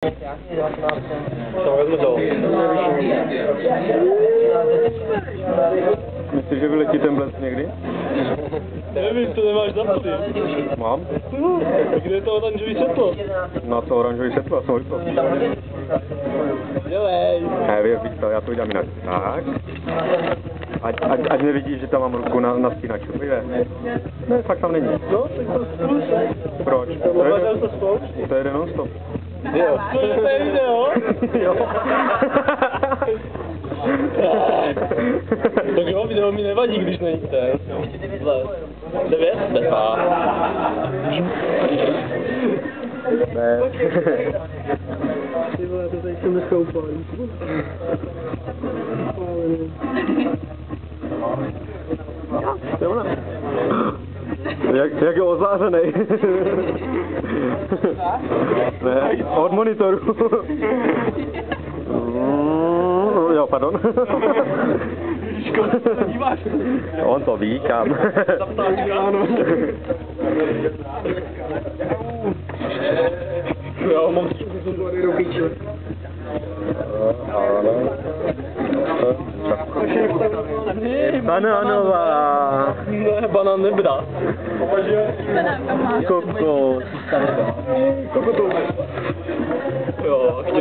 To vezmu to. Myslíš, že vyletí ten blesk někdy? Nevím, to nemáš zapnutý. Mám? Kde je to oranžový světlo? Na to oranžový světlo, jsem vypl. Dělej. Ne, víš to, já to udělám jinak. Tak. Ať nevidíš, že tam mám ruku na spínačku. Vyjde. Ne, fakt tam není. No, tak to zkus. Proč? To spoušť. To jede non-stop. Jo. To je video. Jo. Tak jo, video mi nevadí, když není ten. 9? 10. Ne. Ty vole, to tady jsem dneska upálil. To je ona. Jak je ozářenej. Ne, od monitoru. Jo, pardon. On to ví, kam. Jo, mám Banánová. Ne, banán nebra. Kokos. Jo, chtěl